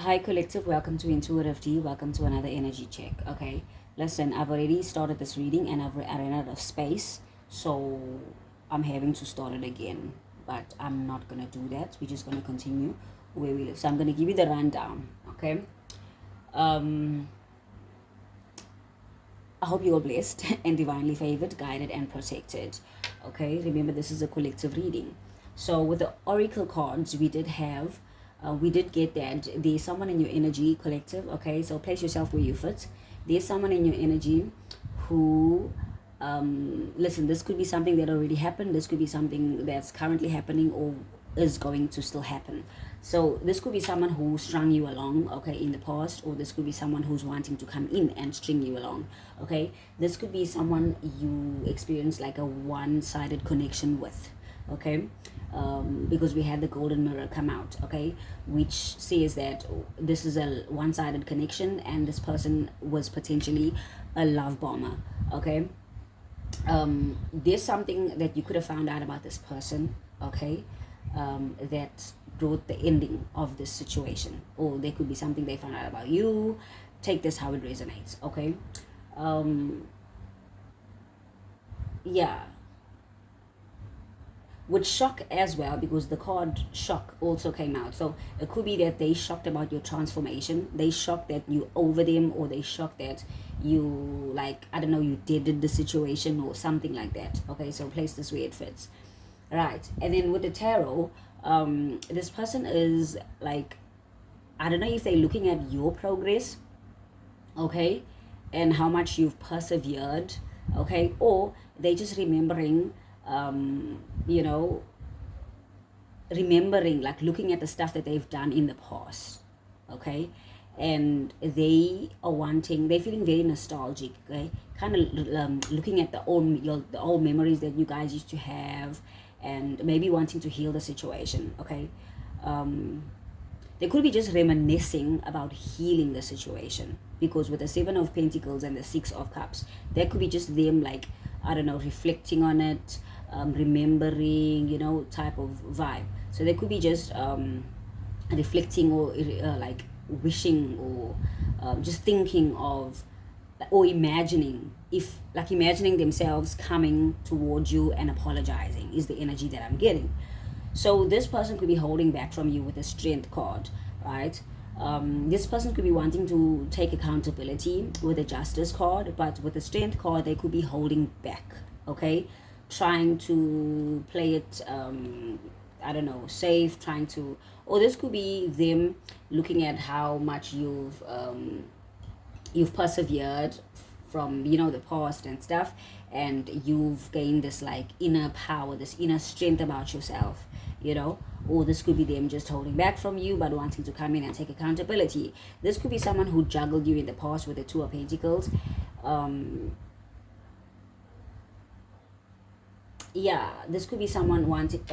Hi, collective. Welcome to Intuitive Tea. Welcome to another energy check. Okay, listen, I've already started this reading and I ran out of space, so I'm having to start it again. But I'm not gonna do that. We're just gonna continue where we live. So I'm gonna give you the rundown. Okay. Um, I hope you're blessed and divinely favored, guided, and protected. Okay, remember this is a collective reading. So with the oracle cards, we did get that there's someone in your energy, collective. Okay, so place yourself where you fit. There's someone in your energy who, listen, this could be something that already happened. This could be something that's currently happening or is going to still happen. So this could be someone who strung you along, okay, in the past, or this could be someone who's wanting to come in and string you along, okay. This could be someone you experience like a one-sided connection with, okay. Because we had the golden mirror come out, okay, which says that this is a one-sided connection and this person was potentially a love bomber, okay. There's something that you could have found out about this person, okay, that brought the ending of this situation, or there could be something they found out about you. Take this how it resonates, okay. um yeah, with shock as well, because the card shock also came out. So it could be that they shocked about your transformation, they shocked that you over them, or they shocked that you, like, I don't know, you did the situation or something like that, okay. So place this where it fits, right. And then with the tarot, this person is like, I don't know if they're looking at your progress, okay, and how much you've persevered, okay, or they just remembering, you know, remembering, like looking at the stuff that they've done in the past, okay, and they are wanting, they're feeling very nostalgic, okay, kind of looking at the old memories that you guys used to have, and maybe wanting to heal the situation, okay. They could be just reminiscing about healing the situation, because with the Seven of Pentacles and the Six of Cups, that could be just them, like, I don't know, reflecting on it, remembering, you know, type of vibe. So they could be just reflecting, or like wishing, or just thinking of, or imagining, if like imagining themselves coming towards you and apologizing is the energy that I'm getting. So this person could be holding back from you with a strength card, right? This person could be wanting to take accountability with a justice card, but with the strength card, they could be holding back, okay? Trying to play it, I don't know, safe, trying to, or this could be them looking at how much you've persevered from, you know, the past and stuff, and you've gained this like inner power, this inner strength about yourself, you know. Or this could be them just holding back from you but wanting to come in and take accountability. This could be someone who juggled you in the past with the Two of Pentacles. Yeah, this could be someone wanting,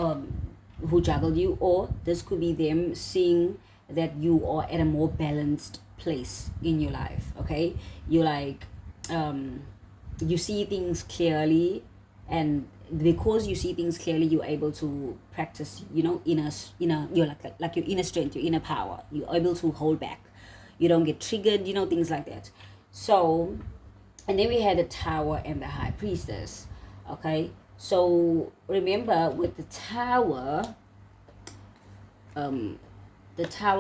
who juggled you, or this could be them seeing that you are at a more balanced place in your life, okay. You like, you see things clearly, and because you see things clearly, you're able to practice, you know, inner, you're like your inner strength, your inner power, you're able to hold back, you don't get triggered, you know, things like that. So, and then we had the Tower and the High Priestess, okay. So remember with the Tower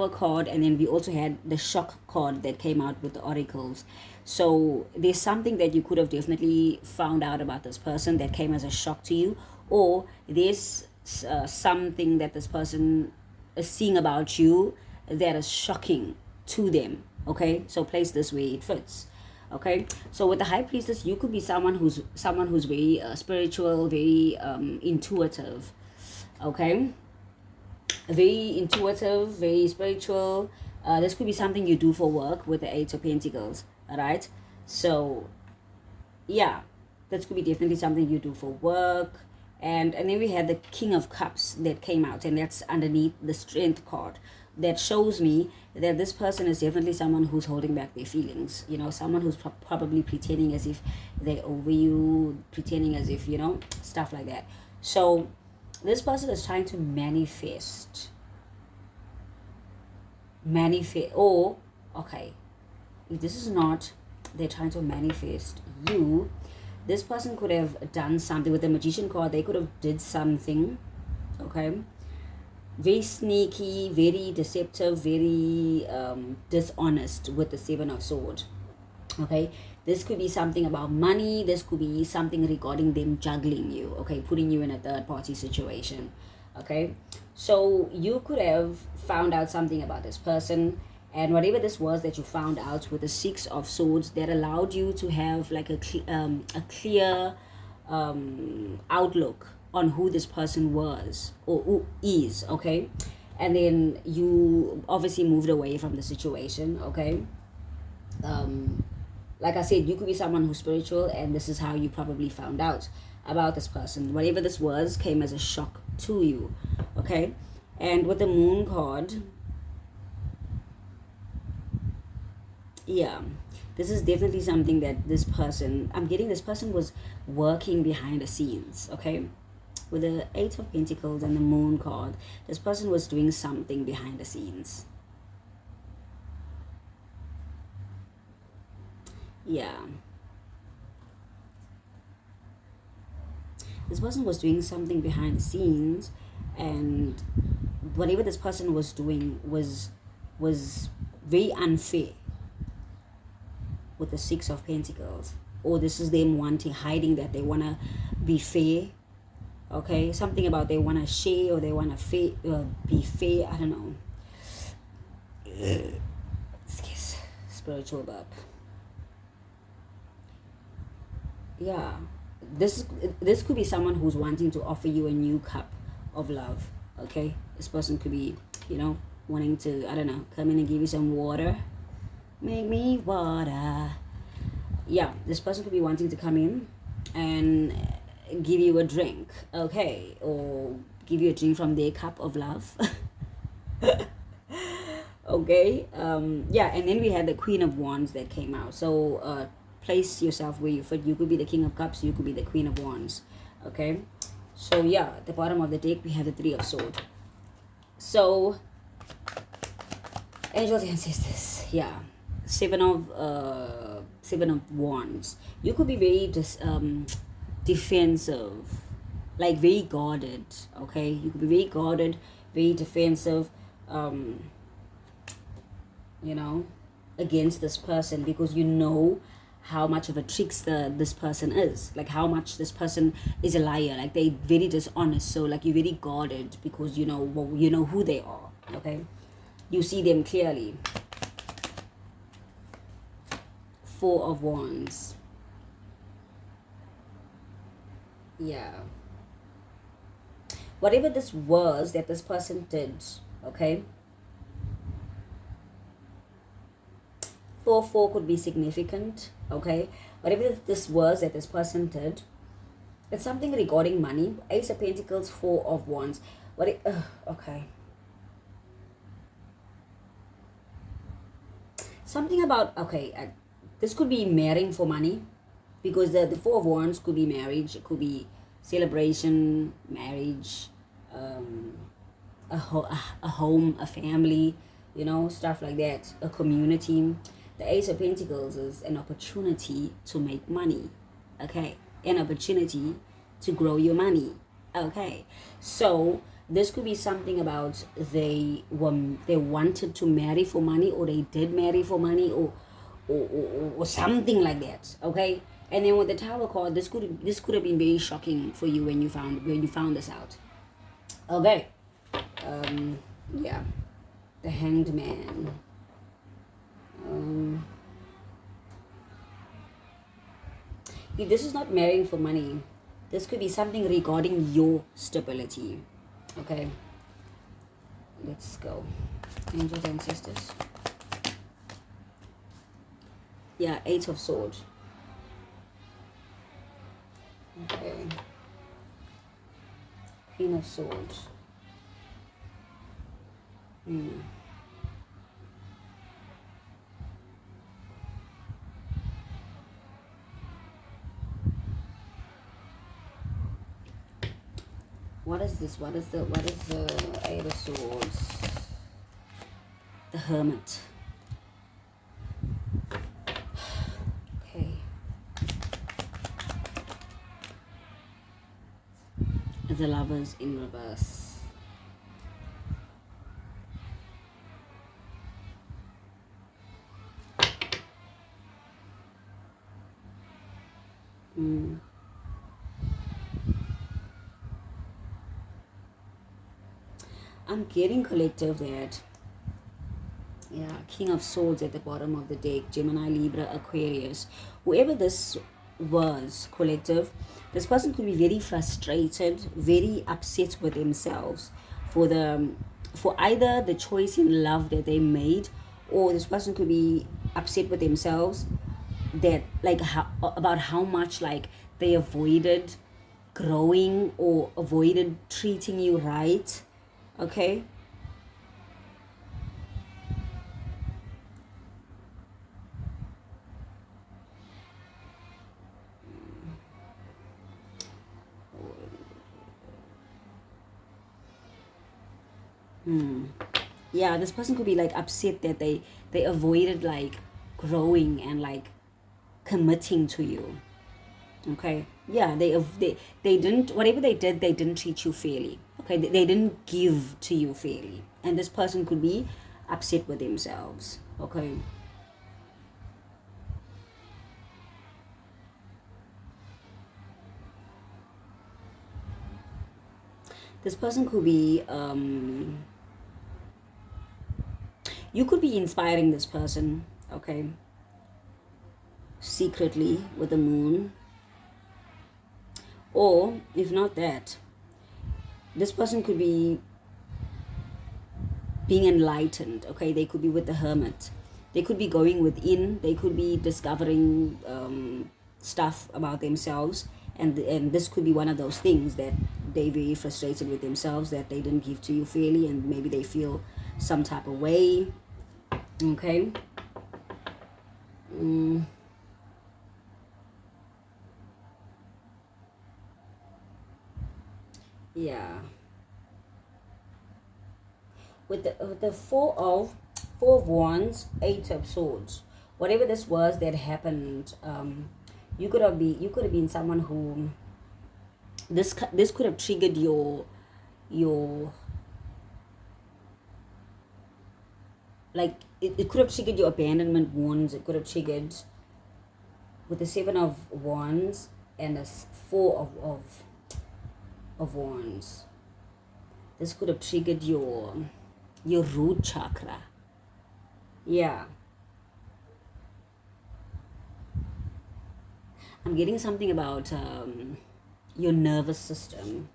card, and then we also had the Shock card that came out with the oracles. So there's something that you could have definitely found out about this person that came as a shock to you, or there's something that this person is seeing about you that is shocking to them, okay. So place this way it fits, okay. So with the High Priestess, you could be someone who's very spiritual, very intuitive, okay. Very intuitive, very spiritual. This could be something you do for work with the Eight of Pentacles, all right. So yeah, this could be definitely something you do for work. And then we had the King of Cups that came out, and that's underneath the Strength card. That shows me that this person is definitely someone who's holding back their feelings, you know, someone who's probably pretending as if they're over you, pretending as if, you know, stuff like that. So this person is trying to manifest manifest, or okay, if this is not, they're trying to manifest you, this person could have done something with the magician card. They could have did something, okay, very sneaky, very deceptive, very dishonest with the seven of swords. Okay, this could be something about money, this could be something regarding them juggling you, okay, putting you in a third party situation. Okay, so you could have found out something about this person, and whatever this was that you found out with the six of swords, that allowed you to have like a clear outlook on who this person was or who is. Okay, and then you obviously moved away from the situation. Okay, like I said, you could be someone who's spiritual, and this is how you probably found out about this person. Whatever this was came as a shock to you. Okay, and with the moon card, yeah, this is definitely something that this person, I'm getting this person was working behind the scenes. Okay, with the eight of pentacles and the moon card, this person was doing something behind the scenes. Yeah, this person was doing something behind the scenes, and whatever this person was doing was very unfair with the six of pentacles. Or this is them wanting, hiding that they want to be fair. Okay, something about they want to share, or they want to be fair. I don't know. Excuse, spiritual burp. Yeah, this could be someone who's wanting to offer you a new cup of love. Okay, this person could be, wanting to, I don't know, come in and give you some water. Make me water. Yeah, this person could be wanting to come in and give you a drink. Okay, or give you a drink from their cup of love. Okay, yeah, and then we had the Queen of Wands that came out. So place yourself where you fit. You could be the King of Cups, you could be the Queen of Wands. Okay, so yeah, at the bottom of the deck we have the Three of Swords. So angels and ancestors, yeah, seven of Wands. You could be very defensive, like very guarded. Okay, you could be very guarded, very defensive, against this person, because you know how much of a trickster this person is, like how much this person is a liar, like they very dishonest. So like you're very guarded because you know who they are. Okay, you see them clearly. Four of Wands. Yeah, whatever this was that this person did, okay, 4 could be significant. Okay, whatever this was that this person did, it's something regarding money. Ace of Pentacles, Four of Wands. Okay, something about, okay, this could be marrying for money, because the Four of Wands could be marriage, it could be celebration, marriage, a home, a family, stuff like that, a community. The Ace of Pentacles is an opportunity to make money. Okay, an opportunity to grow your money. Okay, so this could be something about they wanted to marry for money, or they did marry for money, or something like that. Okay, and then with the Tower card, this could have been very shocking for you when you found this out. Okay, yeah, the Hanged Man. If this is not marrying for money, this could be something regarding your stability. Okay, let's go. Angels and sisters. Yeah, Eight of Swords. Okay, Queen of Swords. What is this? What is the Eight of Swords? the Hermit. Okay. The Lovers in reverse. I'm getting collective that, yeah, King of Swords at the bottom of the deck, Gemini, Libra, Aquarius. Whoever this was, collective, this person could be very frustrated, very upset with themselves for either the choice in love that they made, or this person could be upset with themselves that like about how much like they avoided growing or avoided treating you right. Okay. Yeah, this person could be like upset that they avoided like growing and like committing to you. Okay. Yeah, they didn't, whatever they did, they didn't treat you fairly. Okay, they didn't give to you fairly, and this person could be upset with themselves. Okay. This person could be you could be inspiring this person. Okay, secretly with the moon, or if not that, this person could be being enlightened. Okay, they could be with the Hermit, they could be going within, they could be discovering stuff about themselves, and this could be one of those things that they very frustrated with themselves that they didn't give to you fairly, and maybe they feel some type of way. Okay. Yeah, with the four of wands, eight of swords, whatever this was that happened, you could have been someone who this could have triggered your like it could have triggered your abandonment wounds. It could have triggered with the seven of wands and the four of wands. This could have triggered your root chakra. Yeah, I'm getting something about your nervous system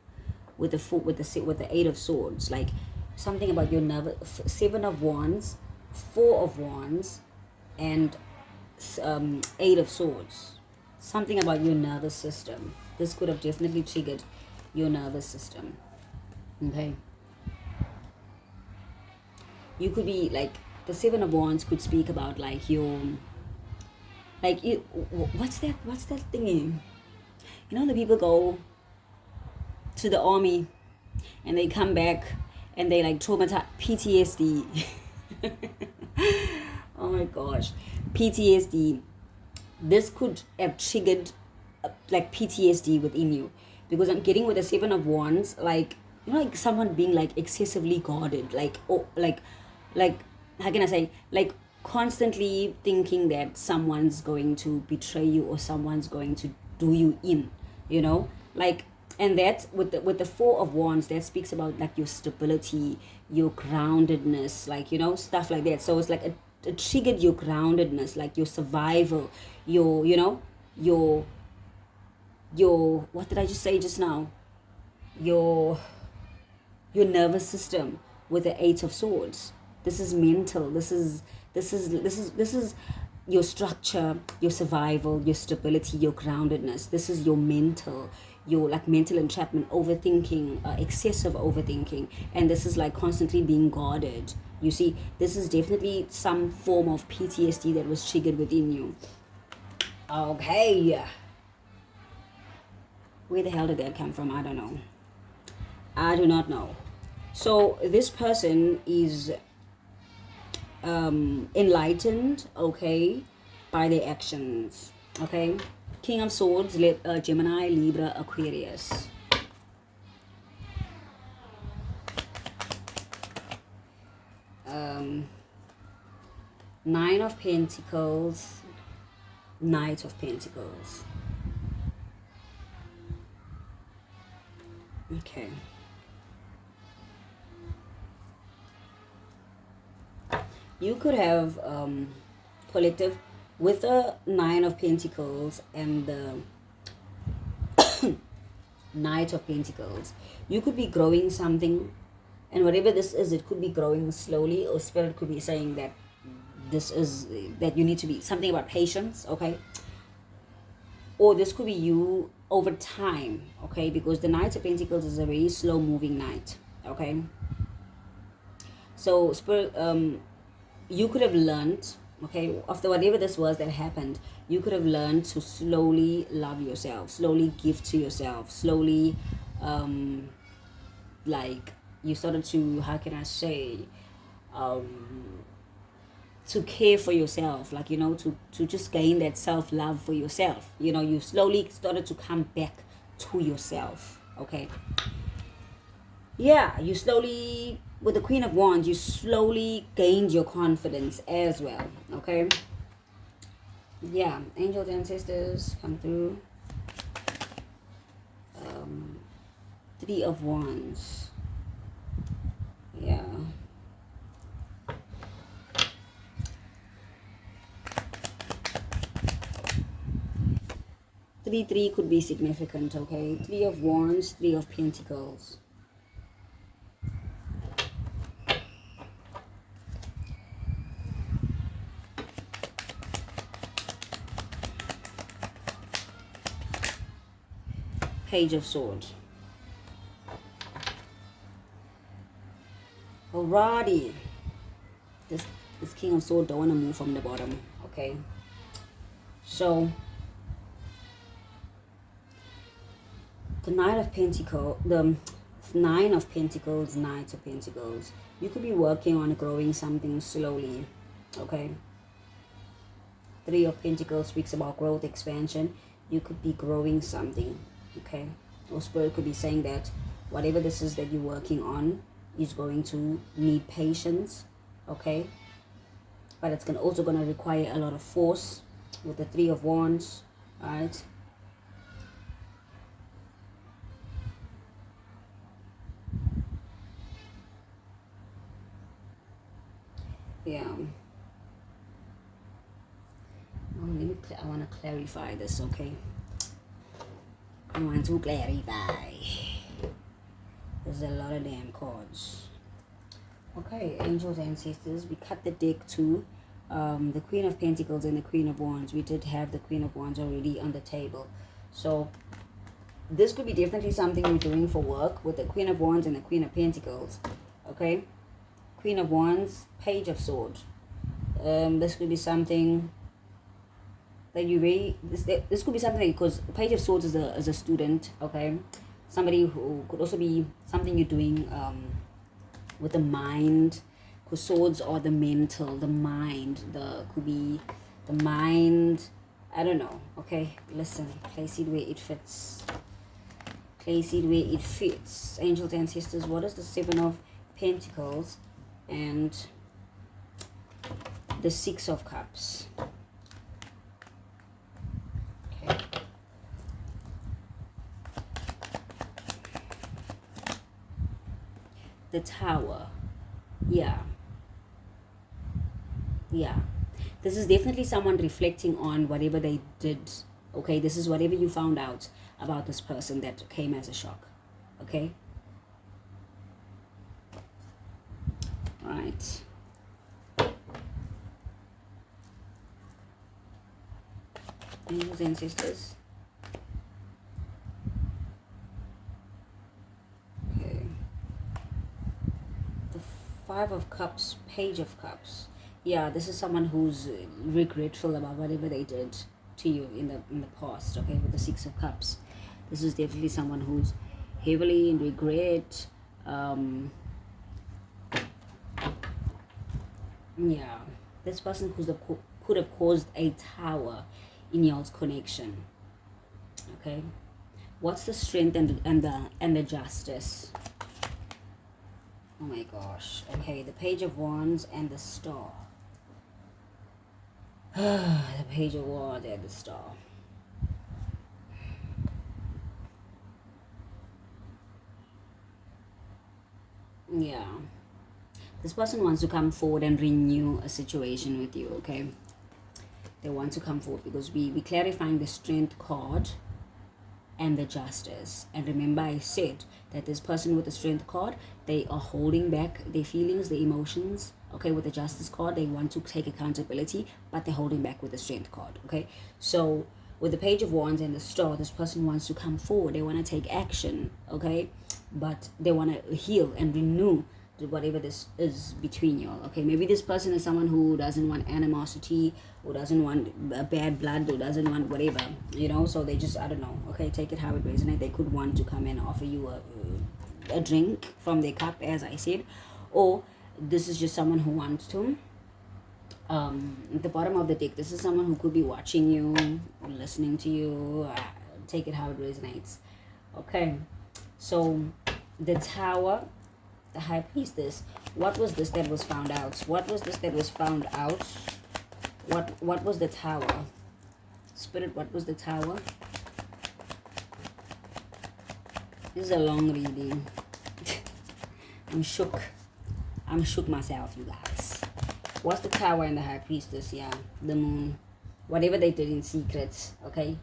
with the foot with the eight of swords, like something about your nervous, seven of wands, four of wands, and eight of swords. Something about your nervous system. This could have definitely triggered your nervous system. Okay. You could be like, the seven of wands could speak about like your, like you, what's that thingy, you know, the people go to the army and they come back and they like traumatize, PTSD. Oh my gosh, PTSD. This could have triggered like PTSD within you, because I'm getting with the seven of wands, like, you know, like someone being like excessively guarded, like, oh, like how can I say, like constantly thinking that someone's going to betray you or someone's going to do you in, you know, like, and that's with the four of wands, that speaks about like your stability, your groundedness, like, you know, stuff like that. So it's like it triggered your groundedness, like your survival, your, you know, your what did I just say just now, your nervous system with the eight of swords. This is mental, this is your structure, your survival, your stability, your groundedness. This is your mental, your like mental entrapment, overthinking, excessive overthinking, and this is like constantly being guarded. You see, this is definitely some form of PTSD that was triggered within you. Okay, where the hell did that come from? I don't know. I do not know. So this person is enlightened, okay, by their actions, okay. King of Swords, Gemini, Libra, Aquarius. Nine of Pentacles, Knight of Pentacles. Okay. You could have collective with the Nine of Pentacles and the Knight of Pentacles. You could be growing something, and whatever this is, it could be growing slowly, or Spirit could be saying that this is that you need to be something about patience, okay? Or this could be you over time, okay? Because the Knight of Pentacles is a very slow moving knight, okay? So Spirit, you could have learned, okay, after whatever this was that happened, you could have learned to slowly love yourself, slowly give to yourself, slowly like you started to, how can I say, to care for yourself, like, you know, to just gain that self-love for yourself. You know, you slowly started to come back to yourself, okay? Yeah, you slowly, with the Queen of Wands, you slowly gained your confidence as well, okay? Yeah, angels, ancestors come through. Three of Wands. Yeah. Three could be significant, okay? Three of Wands, Three of Pentacles. Page of Swords. Alrighty. This King of Swords don't want to move from the bottom, okay? So the Knight of Pentacles, the Nine of Pentacles, Knight of Pentacles. You could be working on growing something slowly, okay? Three of Pentacles speaks about growth, expansion. You could be growing something, okay? Or Spirit could be saying that whatever this is that you're working on is going to need patience, okay? But it's also going to require a lot of force with the Three of Wands, right? Yeah. I want to clarify this, okay? I want to clarify. There's a lot of damn cards. Okay, angels, ancestors. We cut the deck to the Queen of Pentacles and the Queen of Wands. We did have the Queen of Wands already on the table. So this could be definitely something you're doing for work with the Queen of Wands and the Queen of Pentacles. Okay? Queen of Wands, Page of Swords. This could be something that you really, this could be something because Page of Swords is a student, okay? Somebody who could also be something you're doing with the mind, because swords are the mental, the mind, could be the mind, I don't know, okay? Listen, place it where it fits. Place it where it fits. Angels, ancestors, what is the Seven of Pentacles and the Six of Cups? Okay. The Tower. Yeah. This is definitely someone reflecting on whatever they did. Okay, this is whatever you found out about this person that came as a shock. Okay. Right. Angels, ancestors. Okay. The Five of Cups, Page of Cups. Yeah, this is someone who's regretful about whatever they did to you in the past. Okay, with the Six of Cups, this is definitely someone who's heavily in regret. Yeah, this person could have caused a tower in y'all's connection. Okay, what's the strength and the justice? Oh my gosh. Okay, the Page of Wands and the Star. The Page of Wands and the Star. Yeah. This person wants to come forward and renew a situation with you, okay? They want to come forward because we clarifying the Strength card and the Justice. And remember I said that this person with the Strength card, they are holding back their feelings, their emotions. Okay, with the Justice card, they want to take accountability, but they're holding back with the Strength card. Okay, so with the Page of Wands and the Star, this person wants to come forward. They want to take action. Okay, but they want to heal and renew whatever this is between y'all. Okay, maybe this person is someone who doesn't want animosity, who doesn't want bad blood, who doesn't want whatever, so they just, I don't know. Okay, take it how it resonates. They could want to come and offer you a drink from their cup, as I said, or this is just someone who wants to at the bottom of the deck, this is someone who could be watching you or listening to you. Take it how it resonates. Okay, so the Tower, the High Priestess. What was this that was found out? What was this that was found out? What was the Tower? Spirit, what was the Tower? This is a long reading. I'm shook myself, you guys. What's the Tower and the High Priestess? Yeah, the Moon. Whatever they did in secret, okay?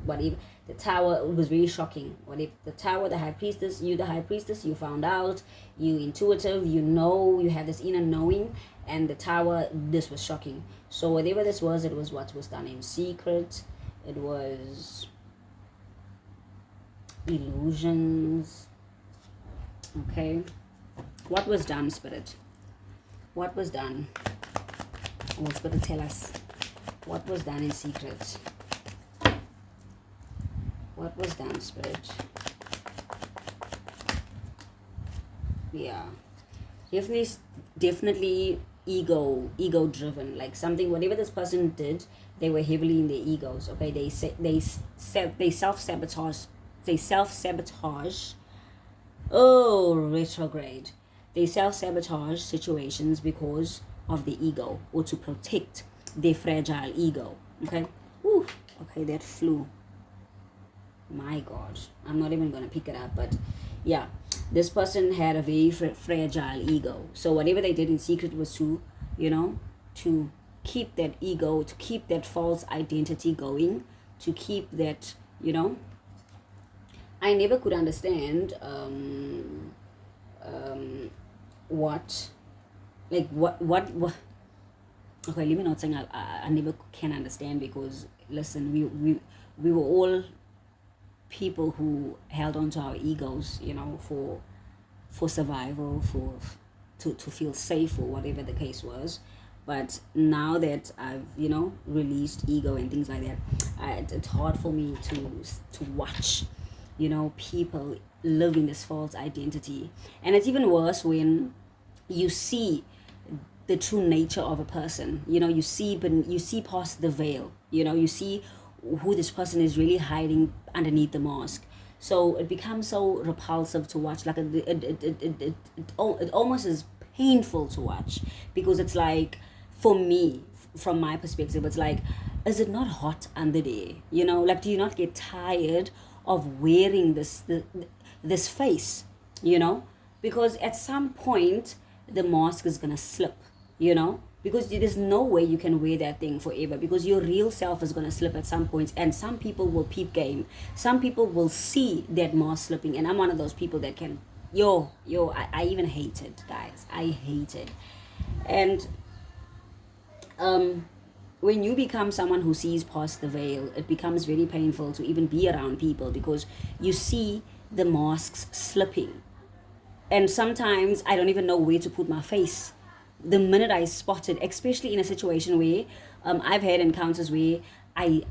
Whatever. The Tower was very shocking. What if the Tower, the High Priestess, you the High Priestess, you found out, you intuitive, you have this inner knowing, and the Tower, this was shocking. So whatever this was, it was what was done in secret. It was illusions. Okay. What was done, Spirit? What was done? Oh, Spirit, tell us. What was done in secret? What was done, Spirit? Yeah. Definitely ego driven. Like something, whatever this person did, they were heavily in their egos. Okay, they self sabotage. They self sabotage. Oh, retrograde. They self sabotage situations because of the ego, or to protect their fragile ego. Okay. Ooh. Okay, that flew. My God, I'm not even gonna pick it up, but yeah, this person had a very fragile ego. So whatever they did in secret was to to keep that ego, to keep that false identity going, to keep that I never could understand what okay, let me not saying I never can understand, because listen, we were all people who held on to our egos, for survival, to feel safe, or whatever the case was. But now that I've released ego and things like that, it's hard for me to watch people live in this false identity. And it's even worse when you see the true nature of a person. You see past the veil. You see who this person is really hiding underneath the mask. So it becomes so repulsive to watch. Like it almost is painful to watch, because it's like, for me, from my perspective, it's like, is it not hot under there? Like, do you not get tired of wearing this face? Because at some point the mask is gonna slip. Because there's no way you can wear that thing forever, because your real self is going to slip at some point, and some people will peep game. Some people will see that mask slipping, and I'm one of those people that can, I even hate it, guys. I hate it. And when you become someone who sees past the veil, it becomes very painful to even be around people, because you see the masks slipping. And sometimes I don't even know where to put my face. The minute I spot it, especially in a situation where I've had encounters where I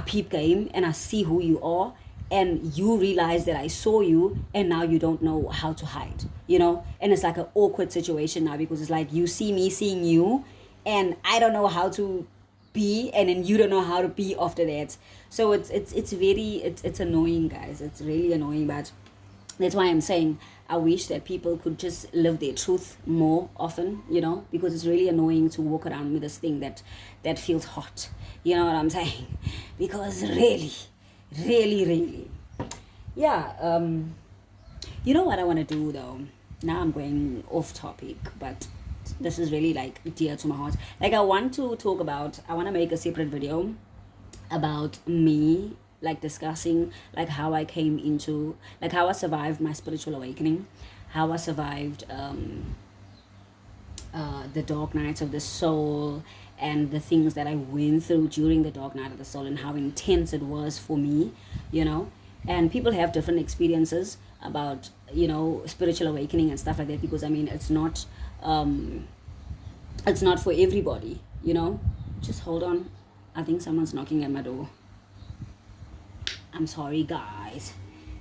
peep game and I see who you are, and you realize that I saw you, and now you don't know how to hide, and it's like an awkward situation now, because it's like you see me seeing you, and I don't know how to be, and then you don't know how to be after that. So it's very, it's annoying, guys. It's really annoying, but that's why I'm saying I wish that people could just live their truth more often, because it's really annoying to walk around with this thing that feels hot. You know what I'm saying? Because really, really, really, yeah. You know what I want to do though? Now I'm going off topic, but this is really like dear to my heart. Like I want to make a separate video about me, like discussing like how I came into, like how I survived my spiritual awakening, how I survived the dark nights of the soul, and the things that I went through during the dark night of the soul, and how intense it was for me, and people have different experiences about spiritual awakening and stuff like that, because I mean it's not for everybody. Just hold on, I think someone's knocking at my door. I'm sorry, guys.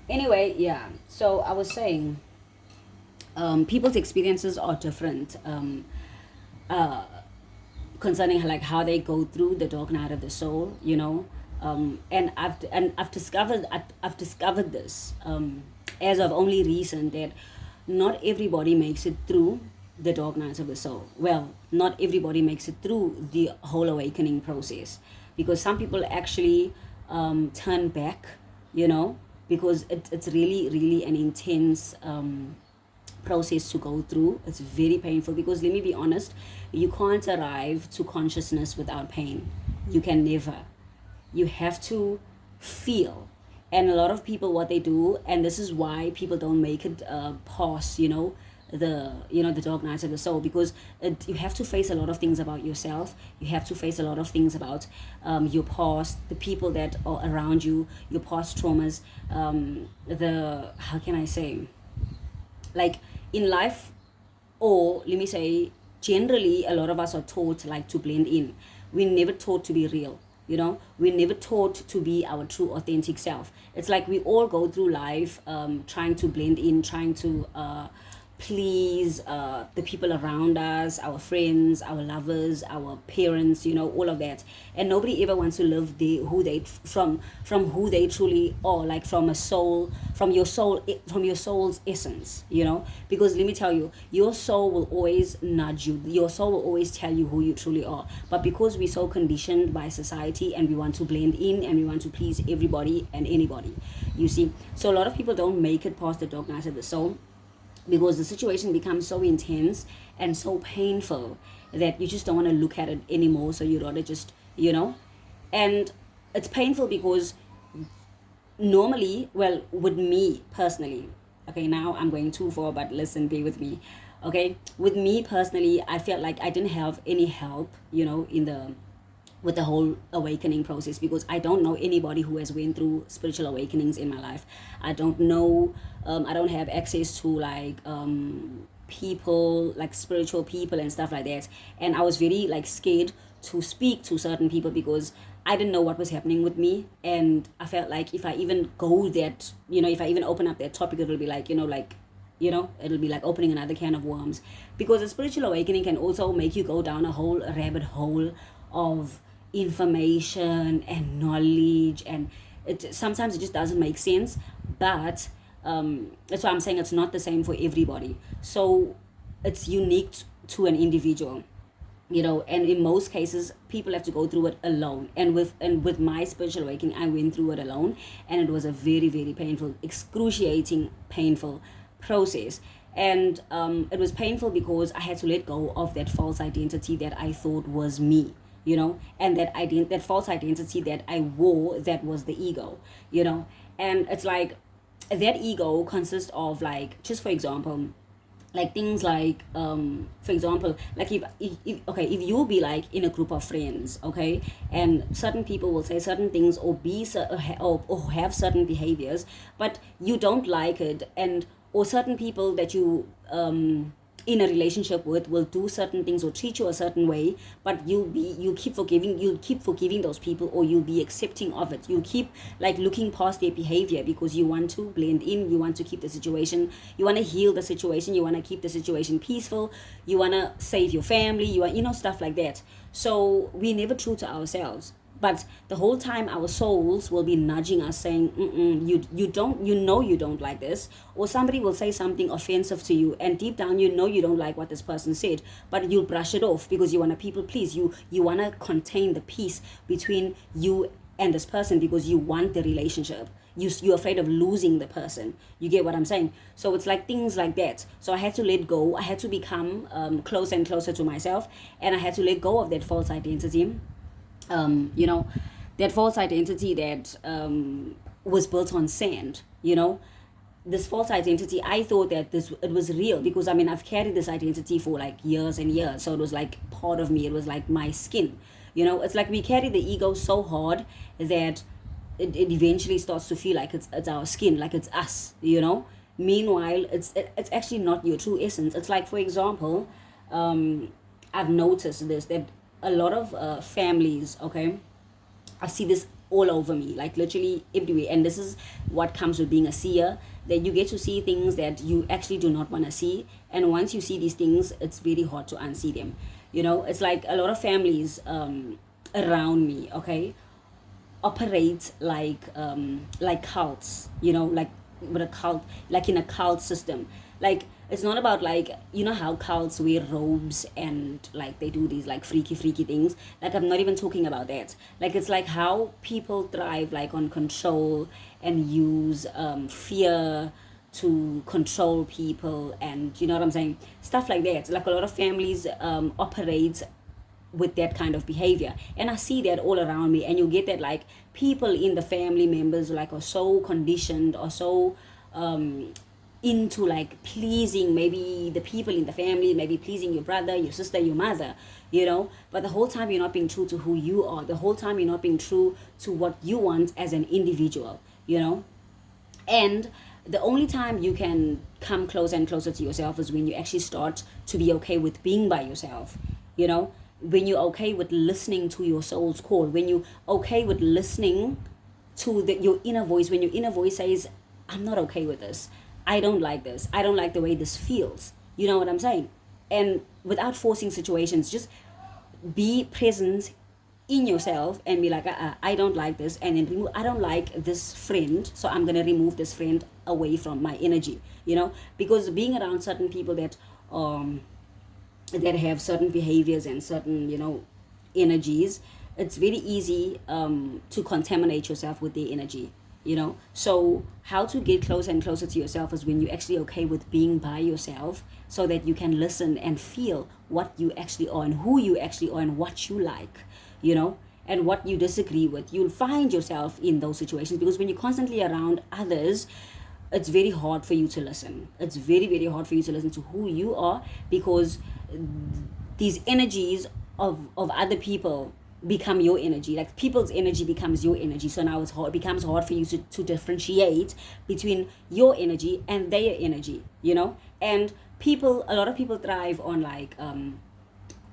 Anyway, yeah, so I was saying people's experiences are different concerning like how they go through the dark night of the soul, and I've discovered this as of only recent, that not everybody makes it through the dark nights of the soul. Well, not everybody makes it through the whole awakening process, because some people actually turn back, because it's really, really an intense process to go through. It's very painful, because let me be honest, you can't arrive to consciousness without pain. You can never. You have to feel. And a lot of people, what they do, and this is why people don't make it past the dark nights of the soul, because you have to face a lot of things about yourself. You have to face a lot of things about your past, the people that are around you, your past traumas, how can I say, like in life, or let me say generally, a lot of us are taught like to blend in. We're never taught to be real. We're never taught to be our true authentic self. It's like we all go through life trying to blend in, trying to please the people around us, our friends, our lovers, our parents, all of that. And nobody ever wants to live from who they truly are, like from your soul's essence, because let me tell you, your soul will always nudge you. Your soul will always tell you who you truly are. But because we're so conditioned by society, and we want to blend in, and we want to please everybody and anybody, you see. So a lot of people don't make it past the dark nights of the soul, because the situation becomes so intense and so painful that you just don't want to look at it anymore. So you'd rather just, and it's painful because normally, well, with me personally, okay, now I'm going too far, but listen, be with me, okay? With me personally, I felt like I didn't have any help, with the whole awakening process, because I don't know anybody who has went through spiritual awakenings in my life. I don't know, I don't have access to like people, like spiritual people and stuff like that. And I was very like scared to speak to certain people, because I didn't know what was happening with me. And I felt like if I even go that, if I even open up that topic, it'll be like, it'll be like opening another can of worms. Because a spiritual awakening can also make you go down a whole rabbit hole of information and knowledge, and sometimes it just doesn't make sense. But that's why I'm saying it's not the same for everybody. So it's unique to an individual, and in most cases people have to go through it alone. And with my spiritual awakening, I went through it alone, and it was a very, very painful, excruciating painful process. And it was painful because I had to let go of that false identity that I thought was me, and that false identity that I wore, that was the ego, and it's like that ego consists of, like, just for example, like things like for example, like if you'll be like in a group of friends, okay, and certain people will say certain things, or or have certain behaviors, but you don't like it, or certain people that you in a relationship with will do certain things or treat you a certain way, but you'll keep forgiving those people, or you'll be accepting of it. You'll keep like looking past their behavior because you want to blend in, you want to keep the situation, you want to heal the situation, you want to keep the situation peaceful, you want to save your family, you want, stuff like that. So we're never true to ourselves. But the whole time our souls will be nudging us saying, you don't like this. Or somebody will say something offensive to you, and deep down you don't like what this person said, but you'll brush it off because you want to people please. You want to contain the peace between you and this person because you want the relationship. You're afraid of losing the person. You get what I'm saying? So it's like things like that. So I had to let go. I had to become closer and closer to myself, and I had to let go of that false identity. You know, that false identity that was built on sand. This false identity, I thought that it was real because I've carried this identity for like years and years. So it was like part of me. It was like my skin. It's like we carry the ego so hard that it eventually starts to feel like it's our skin, like it's us. Meanwhile, it's actually not your true essence. It's like, for example, I've noticed this, that a lot of families, okay, I see this all over me, like literally everywhere. And this is what comes with being a seer, that you get to see things that you actually do not want to see. And once you see these things, it's very hard to unsee them. It's like a lot of families around me, okay, operate like cults, like with a cult, like in a cult system. Like it's not about like, how cults wear robes and like they do these like freaky things. Like I'm not even talking about that. Like it's like how people thrive like on control and use fear to control people, and you know what I'm saying, stuff like that. Like a lot of families operate with that kind of behavior, and I see that all around me. And you get that like people in the family members like are so conditioned or so into like pleasing maybe the people in the family, maybe pleasing your brother, your sister, your mother, but the whole time you're not being true to who you are. The whole time you're not being true to what you want as an individual. And the only time you can come closer and closer to yourself is when you actually start to be okay with being by yourself. When you're okay with listening to your soul's call, when you're okay with listening to your inner voice, when your inner voice says, I'm not okay with this, I don't like this, I don't like the way this feels. You know what I'm saying? And without forcing situations, just be present in yourself and be like, I don't like this, and then remove. I don't like this friend, so I'm gonna remove this friend away from my energy. Because being around certain people that have certain behaviors and certain energies, it's very easy to contaminate yourself with their energy. So how to get closer and closer to yourself is when you're actually okay with being by yourself, so that you can listen and feel what you actually are and who you actually are and what you like, and what you disagree with. You'll find yourself in those situations, because when you're constantly around others, it's very hard for you to listen. It's very, very hard for you to listen to who you are, because these energies of other people become your energy. Like people's energy becomes your energy. So now it becomes hard for you to differentiate between your energy and their energy, and a lot of people thrive on like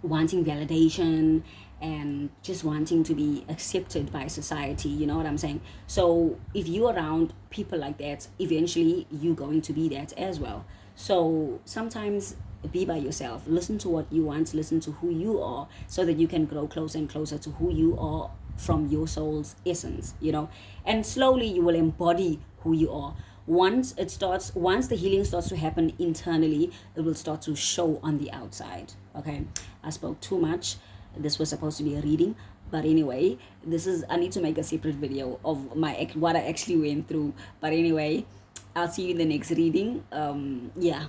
wanting validation and just wanting to be accepted by society. You know what I'm saying? So if you're around people like that, eventually you're going to be that as well. So sometimes be by yourself, listen to what you want, listen to who you are, so that you can grow closer and closer to who you are from your soul's essence. And slowly you will embody who you are. Once the healing starts to happen internally, it will start to show on the outside. Okay, I spoke too much. This was supposed to be a reading, but anyway, I need to make a separate video of what I actually went through. But anyway, I'll see you in the next reading. Yeah.